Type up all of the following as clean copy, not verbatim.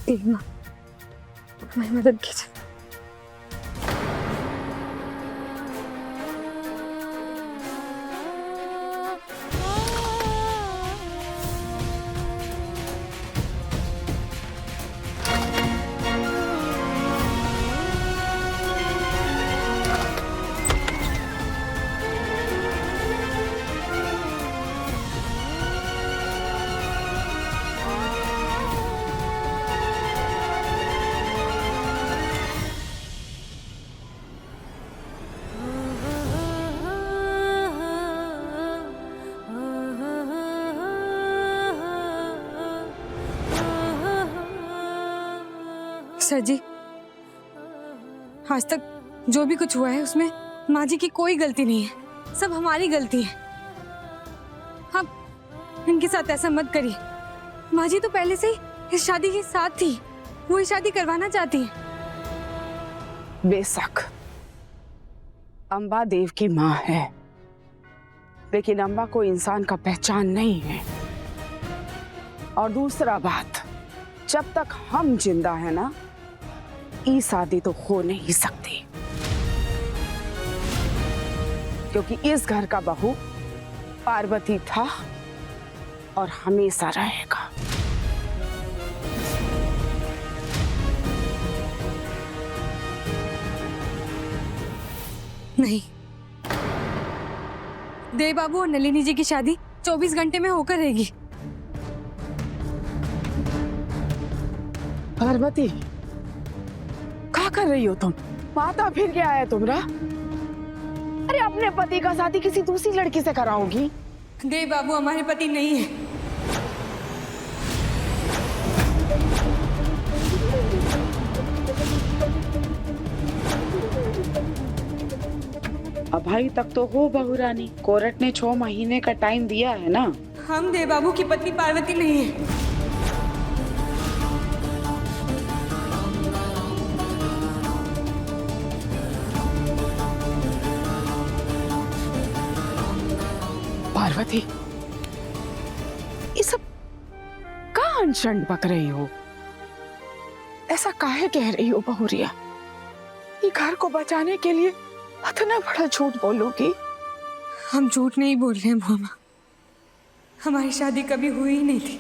Please माँ, हमारी मदद कीजिए। सर जी, आज तक जो भी कुछ हुआ है उसमें माँ जी की कोई गलती नहीं है, सब हमारी गलती है। आप इनके साथ ऐसा मत करिए। माँ जी तो पहले से ही इस शादी के साथ थी, वो ये शादी करवाना चाहती है। बेशक अम्बा देव की माँ है, लेकिन अम्बा को इंसान का पहचान नहीं है। और दूसरा बात, जब तक हम जिंदा है ना, ये शादी तो हो नहीं सकती, क्योंकि इस घर का बहू पार्वती था और हमेशा रहेगा। नहीं, देव बाबू और नलिनी जी की शादी 24 घंटे में होकर रहेगी। पार्वती, क्या कर रही हो तुम? माता फिर क्या है तुम्हारा? अरे अपने पति का शादी किसी दूसरी लड़की से कराओगी? देव बाबू हमारे पति नहीं है। अभी तक तो हो बहू रानी, कोर्ट ने 6 महीने का टाइम दिया है ना। हम देव बाबू की पत्नी पार्वती नहीं है। पार्वती, ये सब कहाँ अनशन पक रही हो? ऐसा काहे कह रही हो बहुरिया? ये घर को बचाने के लिए इतना बड़ा झूठ बोलोगी? हम झूठ नहीं बोल रहे हैं बुआ माँ, हमारी शादी कभी हुई ही नहीं थी।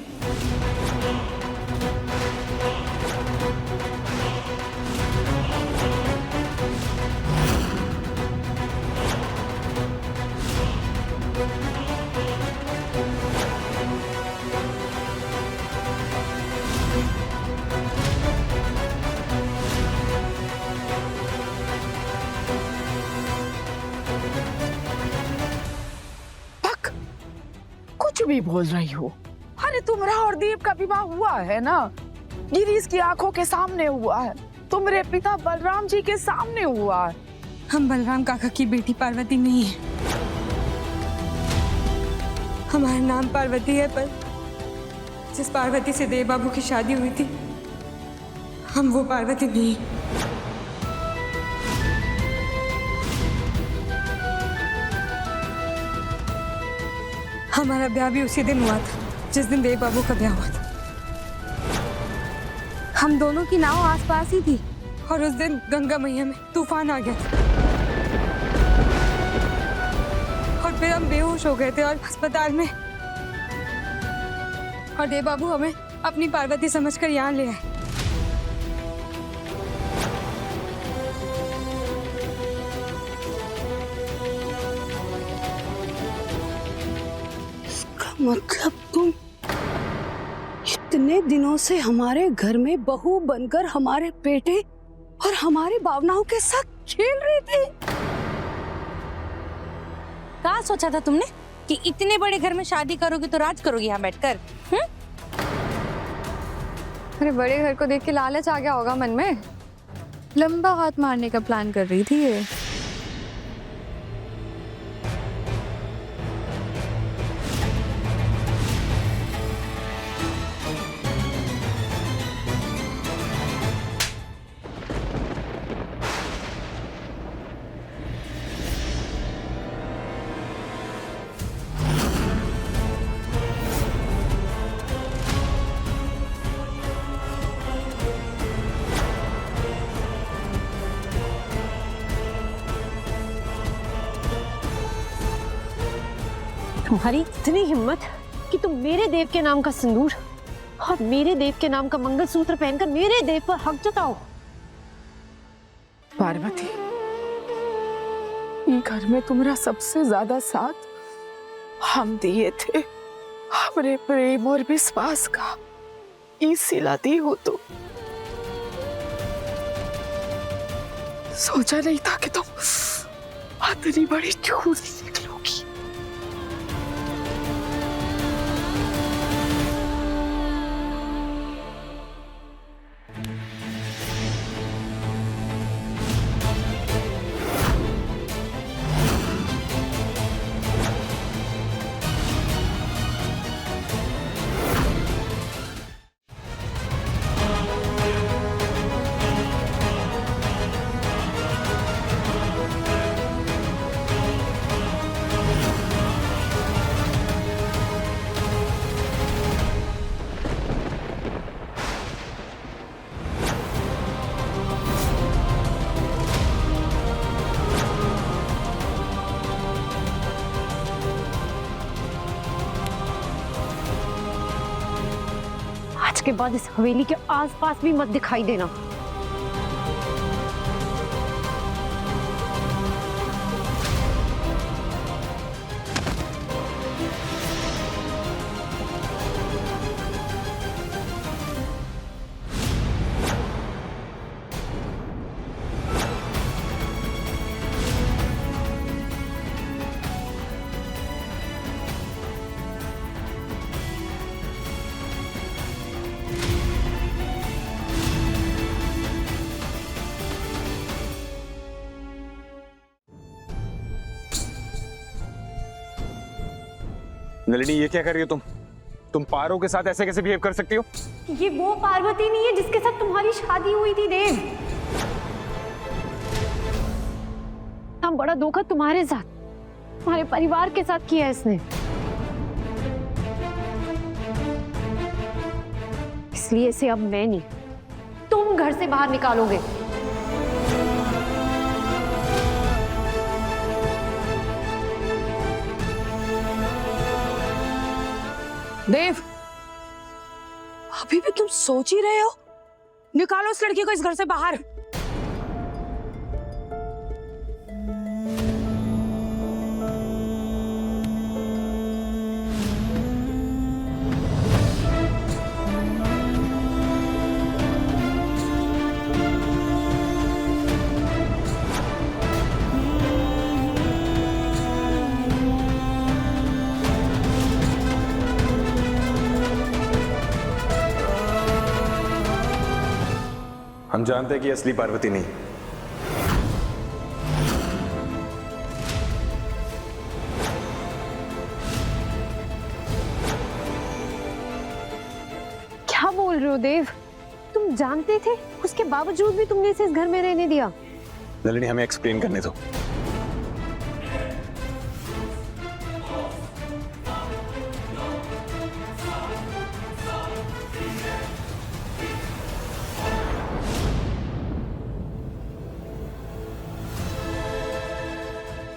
कुछ भी बोल रही हो। अरे तुम्हारा और देव का विवाह हुआ है ना, गिरीश की आंखों के सामने हुआ है, तुम्हारे पिता बलराम जी के सामने हुआ है। हम बलराम काका की बेटी पार्वती नहीं है। हमारा नाम पार्वती है, पर जिस पार्वती से देव बाबू की शादी हुई थी, हम वो पार्वती नहीं। हमारा ब्याह भी उसी दिन हुआ था जिस दिन देव बाबू का ब्याह हुआ था। हम दोनों की नाव आसपास ही थी और उस दिन गंगा मैया में तूफान आ गया था और फिर हम बेहोश हो गए थे और अस्पताल में, और देव बाबू हमें अपनी पार्वती समझकर यहाँ ले आए। मतलब तुम इतने दिनों से हमारे घर में बहू बनकर हमारे बेटे और हमारी भावनाओं के साथ खेल रही थी? क्या सोचा था तुमने कि इतने बड़े घर में शादी करोगी तो राज करोगी यहाँ बैठकर? अरे बड़े घर को देख के लालच आ गया होगा मन में, लंबा हाथ मारने का प्लान कर रही थी ये। तुम्हारी इतनी हिम्मत कि तुम मेरे देव के नाम का सिंदूर और मेरे देव के नाम का मंगलसूत्र पहनकर मेरे देव पर हक जताओ। पार्वती, घर में तुम्हारा सबसे ज्यादा साथ हम दिए थे, हमरे प्रेम और विश्वास का सिलाती हो तो सोचा नहीं था कि तुम इतनी बड़ी झूठ निकलोगी। आज के बाद इस हवेली के आसपास भी मत दिखाई देना। नलिनी, ये क्या कर रही हो तुम पारो के साथ ऐसे कैसे बिहेव कर सकती हो? ये वो पार्वती नहीं है जिसके साथ तुम्हारी शादी हुई थी देव। हम बड़ा धोखा तुम्हारे साथ, तुम्हारे परिवार के साथ किया है इसने। इसलिए इसे अब मैं नहीं, तुम घर से बाहर निकालोगे। देव, अभी भी तुम सोच ही रहे हो? निकालो उस लड़की को इस घर से बाहर। हम जानते हैं कि असली पार्वती नहीं। क्या बोल रहे हो देव? तुम जानते थे, उसके बावजूद भी तुमने इसे इस घर में रहने दिया। नलिनी, हमें एक्सप्लेन करने दो।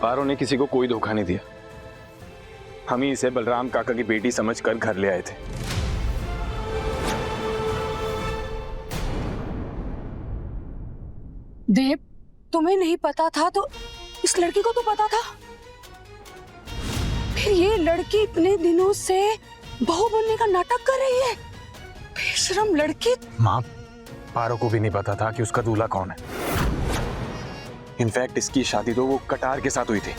पारो ने किसी को कोई धोखा नहीं दिया। हम ही इसे बलराम काका की बेटी समझकर घर ले आए थे। देव, तुम्हें नहीं पता था तो इस लड़की को तो पता था। फिर ये लड़की इतने दिनों से बहू बनने का नाटक कर रही है। बेशरम लड़की। माँ, पारो को भी नहीं पता था कि उसका दूल्हा कौन है। इनफैक्ट इसकी शादी तो वो कटार के साथ हुई थी।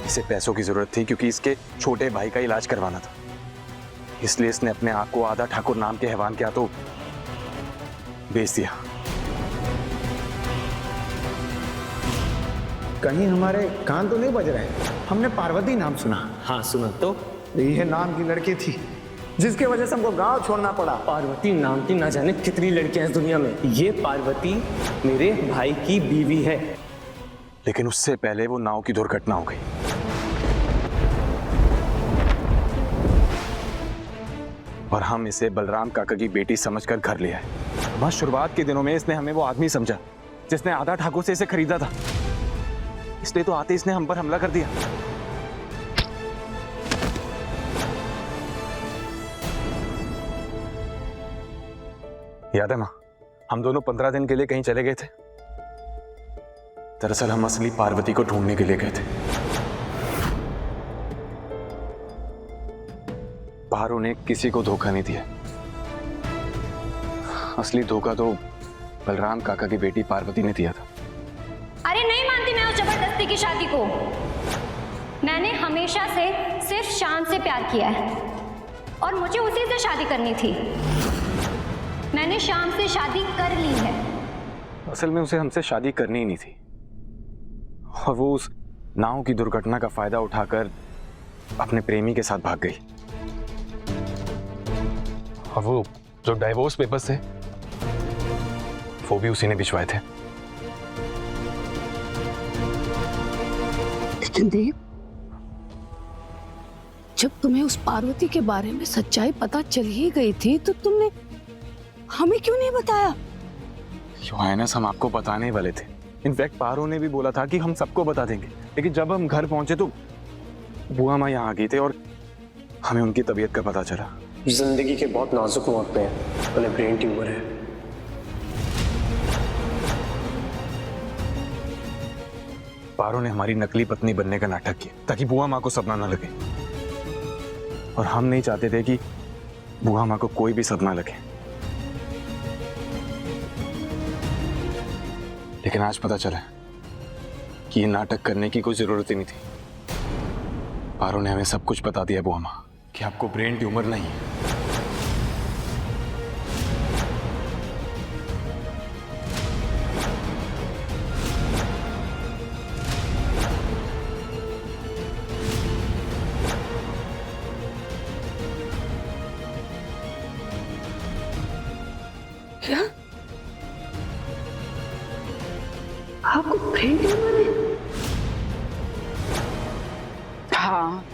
इसे पैसों की जरूरत थी क्योंकि इसके छोटे भाई का इलाज करवाना था। इसलिए इसने अपने आप को आधा ठाकुर नाम के हैवान के हाथों बेच दिया। कहीं हमारे कान तो नहीं बज रहे हैं? हमने पार्वती नाम सुना। हाँ सुना तो। यह नाम की लड़की थी जिसके वजह से हमको गांव छोड़ना पड़ा। पार्वती नाम की ना जाने कितनी लड़कियां इस दुनिया में। ये पार्वती मेरे भाई की बीवी है। लेकिन उससे पहले वो नाव की दुर्घटना हो गई। और हम इसे बलराम काका की बेटी समझकर घर ले आए। बस शुरुआत के दिनों में इसने हमें वो आदमी समझा जिसने आधा ठाकुर से इसे खरीदा था। इसलिए तो आते इसने हम पर हमला कर दिया। याद है माँ, हम दोनों 15 दिन के लिए कहीं चले गए थे। दरअसल हम असली पार्वती को ढूंढने के लिए गए थे। पारो ने किसी को धोखा नहीं दिया। असली धोखा तो बलराम काका की बेटी पार्वती ने दिया था। अरे नहीं मानती मैं उस जबरदस्ती की शादी को। मैंने हमेशा से सिर्फ शान से प्यार किया है और मुझे उसी से शादी करनी थी। मैंने शाम से शादी कर ली है। असल में उसे हमसे शादी करनी ही नहीं थी और वो उस नाव की दुर्घटना का फायदा उठाकर अपने प्रेमी के साथ भाग गई। और वो जो डाइवोर्स पेपर्स थे वो भी उसी ने भिजवाए थे। लेकिन देव, जब तुम्हें उस पार्वती के बारे में सच्चाई पता चल ही गई थी तो तुमने हमें क्यों नहीं बताया? योहानस, हम आपको बताने वाले थे। इनफैक्ट पारो ने भी बोला था कि हम सबको बता देंगे, लेकिन जब हम घर पहुंचे तो बुआ माँ यहाँ आ गई थे और हमें उनकी तबीयत का पता चला। जिंदगी के बहुत नाजुक मौके हैं, उन्हें ब्रेन ट्यूमर है। पारो ने हमारी नकली पत्नी बनने का नाटक किया ताकि बुआ माँ को सपना न लगे, और हम नहीं चाहते थे कि बुआ माँ को कोई भी सपना लगे। लेकिन आज पता चला कि ये नाटक करने की कोई जरूरत ही नहीं थी। पारो ने हमें सब कुछ बता दिया बुआ माँ कि आपको ब्रेन ट्यूमर नहीं है। क्या? आपको ब्रेन ट्यूमर है? हाँ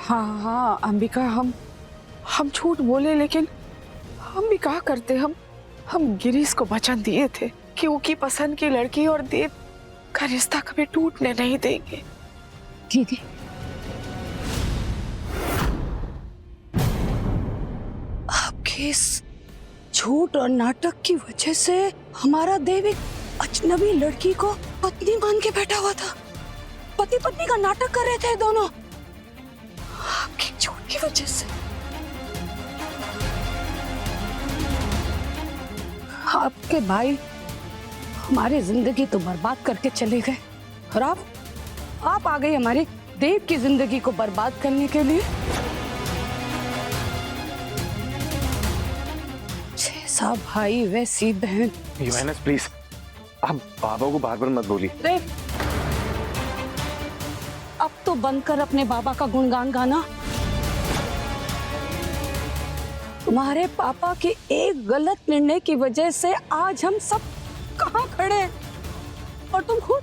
हाँ हाँ अंबिका, हम झूठ बोले, लेकिन हम भी क्या करते। हम गिरीश को वचन दिए थे कि उसकी पसंद की लड़की और देव का रिश्ता कभी टूटने नहीं देंगे। दीदी, आपके इस झूठ और नाटक की वजह से हमारा देव एक अजनबी लड़की को पत्नी मान के बैठा हुआ था। पति पत्नी का नाटक कर रहे थे दोनों, आपकी झूठ की वजह से। आपके भाई हमारी जिंदगी तो बर्बाद करके चले गए और आप आ गई हमारी देव की जिंदगी को बर्बाद करने के लिए। जैसा भाई वैसी बहन। योहानस प्लीज, आप बाबा को बार बार मत बोलिए। देव, अब तो बंद कर अपने बाबा का गुणगान गाना। तुम्हारे पापा के एक गलत निर्णय की वजह से आज हम सब कहाँ खड़े हैं, और तुम खुद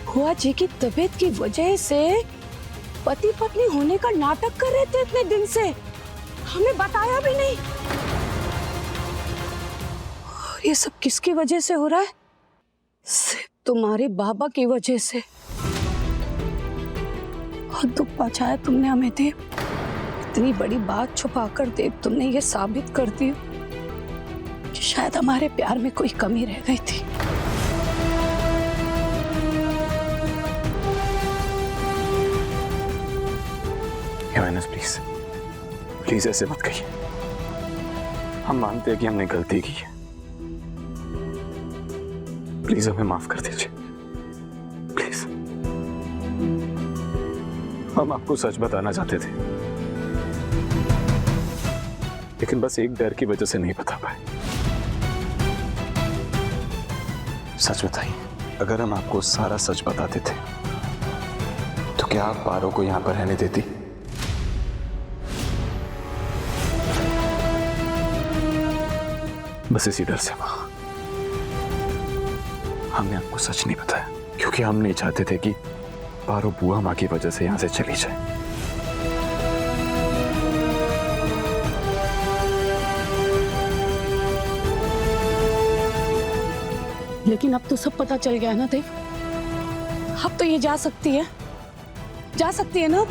बुआ जी की तबीयत की वजह से पति पत्नी होने का नाटक कर रहे थे इतने दिन से, हमें बताया भी नहीं। और ये सब किसकी वजह से हो रहा है? सिर्फ तुम्हारे बाबा की वजह से। और दुख पहुंचाया तुमने हमें देव। इतनी बड़ी बात छुपाकर देव तुमने ये साबित कर दी कि शायद हमारे प्यार में कोई कमी रह गई थी। योहानस प्लीज, प्लीज ऐसे मत कहिए। हम मानते हैं कि हमने गलती की है। प्लीज हमें माफ कर दीजिए, प्लीज। हम आपको सच बताना चाहते थे, लेकिन बस एक डर की वजह से नहीं बता पाए। सच बताइए, अगर हम आपको सारा सच बताते थे तो क्या आप पारो को यहां पर रहने देती? बस इसी डर से मां, हमने आपको सच नहीं बताया क्योंकि हम नहीं चाहते थे कि पारो बुआ माँ की वजह से यहां से चली जाए। लेकिन अब तो सब पता चल गया ना देव। अब तो ये जा सकती है ना?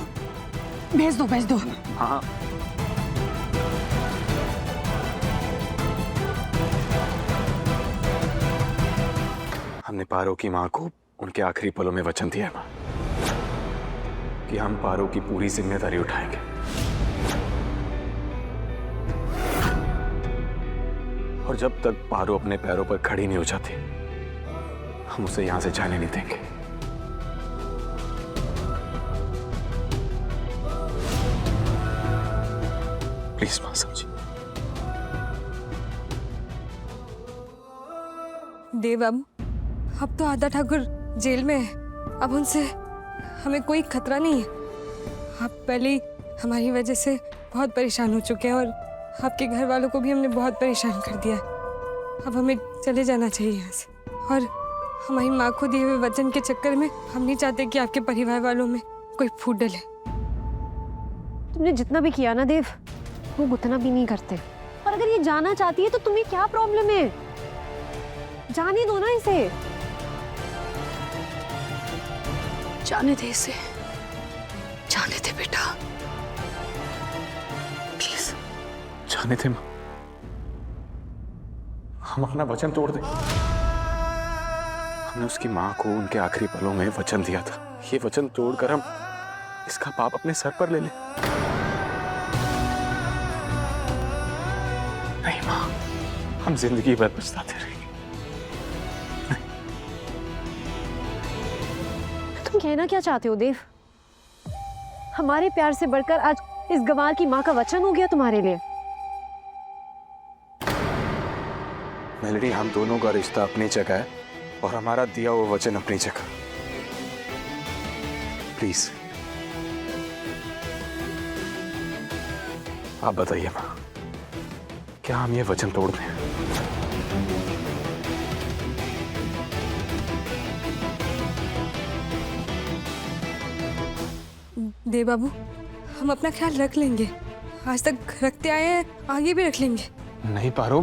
भेज दो। हाँ हमने पारो की माँ को उनके आखिरी पलों में वचन दिया है माँ कि हम पारो की पूरी जिम्मेदारी उठाएंगे। और जब तक पारो अपने पैरों पर खड़ी नहीं हो जाती हम उसे यहां से जाने नहीं देंगे। प्लीज मां समझिए। देव बाबू, अब तो आदा ठाकुर जेल में है, अब उनसे हमें कोई खतरा नहीं है। आप पहले ही हमारी वजह से बहुत परेशान हो चुके हैं और आपके घर वालों को भी हमने बहुत परेशान कर दिया है। अब हमें चले जाना चाहिए यहाँ से। और हमारी माँ को दिए हुए वचन के चक्कर में हम नहीं चाहते कि आपके परिवार वालों में कोई फूट डले। तुमने जितना भी किया ना देव, वो उतना भी नहीं करते। और अगर ये जाना चाहती है तो तुम्हें क्या प्रॉब्लम है? जाने दो ना इसे। जाने दे इसे, जाने दे बेटा, प्लीज जाने दे मां। हम अपना वचन तोड़ दें। हमने उसकी मां को उनके आखिरी पलों में वचन दिया था। ये वचन तोड़कर हम इसका पाप अपने सर पर ले लें। नहीं मां, हम जिंदगी भर पछताते रहेंगे। तुम कहना क्या चाहते हो देव? हमारे प्यार से बढ़कर आज इस गंवार की माँ का वचन हो गया तुम्हारे लिए। मेलोडी, हम दोनों का रिश्ता अपनी जगह है और हमारा दिया हुआ वचन अपनी जगह। प्लीज आप बताइए मां, क्या हम ये वचन तोड़ दें? देव बाबू, हम अपना ख्याल रख लेंगे। आज तक रखते आए हैं, आगे भी रख लेंगे। नहीं पारो,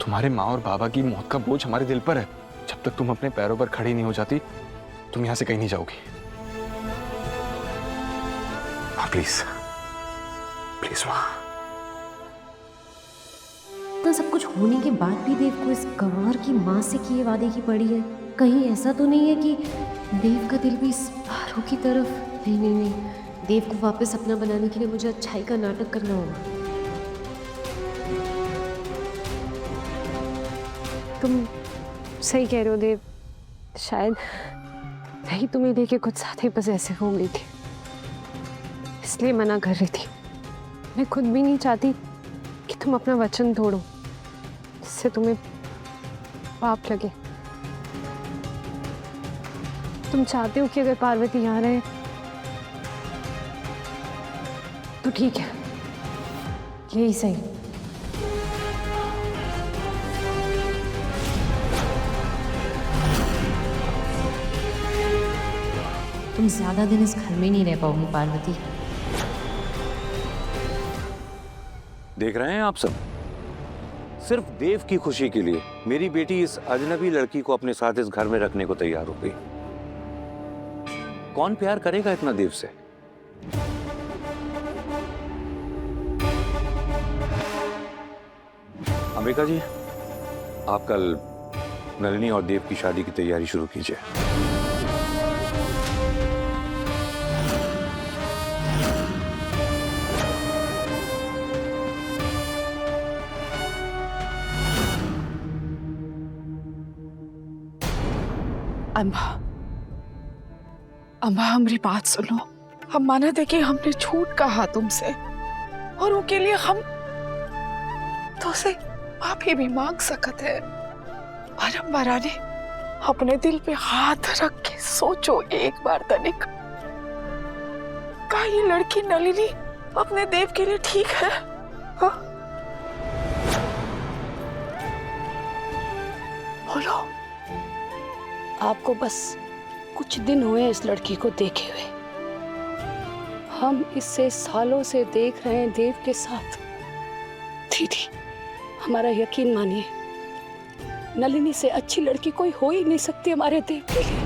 तुम्हारे माँ और बाबा की मौत का बोझ हमारे दिल पर है। जब तक तुम अपने पैरों पर खड़ी नहीं हो जाती तुम यहाँ से कहीं नहीं जाओगी। हाँ प्लीज प्लीज माँ। तो सब कुछ होने के बाद भी देव को इस गंवार की माँ से किए वादे की पड़ी है। कहीं ऐसा तो नहीं है कि देव का दिल भी इस पारो की तरफ? नहीं, देव को वापस अपना बनाने के लिए मुझे अच्छाई का नाटक करना होगा। तुम सही कह रहे हो देव, शायद नहीं तुम्हें लेके कुछ साथी बस ऐसे हो गई थी, इसलिए मना कर रही थी। मैं खुद भी नहीं चाहती कि तुम अपना वचन तोड़ो, इससे तुम्हें पाप लगे। तुम चाहते हो कि अगर पार्वती यहाँ रहे तो ठीक है, यही सही। तुम ज्यादा दिन इस घर में नहीं रह पाओगी पार्वती। देख रहे हैं आप सब, सिर्फ देव की खुशी के लिए मेरी बेटी इस अजनबी लड़की को अपने साथ इस घर में रखने को तैयार हो गई। कौन प्यार करेगा इतना देव से? अंबिका जी, आप कल नलिनी और देव की शादी की तैयारी शुरू कीजिए। अम्बा हमारी बात सुनो। हम माना थे कि हमने झूठ कहा तुमसे और उसके लिए हम तो से माफी भी मांग सकते हैं। और अम्बा रानी, अपने दिल पे हाथ रख के सोचो एक बार तनिक, क्या ये लड़की नलिनी अपने देव के लिए ठीक है? हा? बोलो। आपको बस कुछ दिन हुए इस लड़की को देखे हुए। हम इससे सालों से देख रहे हैं देव के साथ। दीदी, हमारा यकीन मानिए, नलिनी से अच्छी लड़की कोई हो ही नहीं सकती हमारे देव के लिए।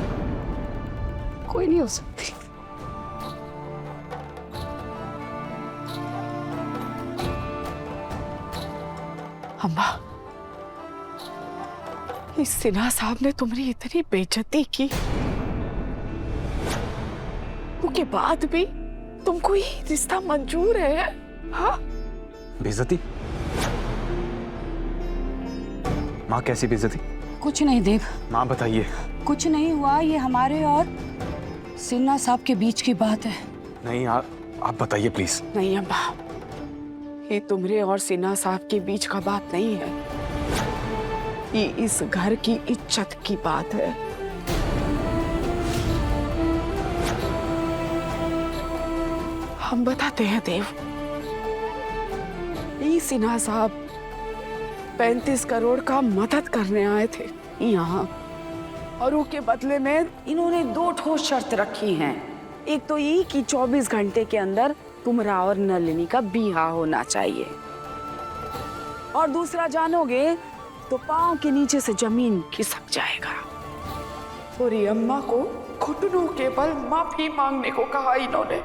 कोई नहीं हो सकती। अम्मा, इस सिन्हा साहब ने तुम्हारी इतनी बेइज्जती की, उसके बाद भी तुमको ये रिश्ता मंजूर है? हाँ? बेइज्जती? माँ कैसी बेइज्जती? कुछ नहीं देव, माँ बताइए। कुछ नहीं हुआ, ये हमारे और सिन्हा साहब के बीच की बात है। नहीं आप बताइए प्लीज। नहीं अम्मा, ये तुम्हारे और सिन्हा साहब के बीच का बात नहीं है, ये इस घर की इज्जत की बात है। हम बताते हैं देव, ये सिन्हा साहब 35 करोड़ का मदद करने आए थे यहाँ, और उसके बदले में इन्होंने 2 ठोस शर्त रखी हैं। एक तो ये कि 24 घंटे के अंदर तुम्हारा और नलिनी का बिहा होना चाहिए, और दूसरा जानोगे तो पांव के नीचे से जमीन खिसक जाएगा। और ये अम्मा को घुटनों के बल माफी मांगने को कहा इन्होंने।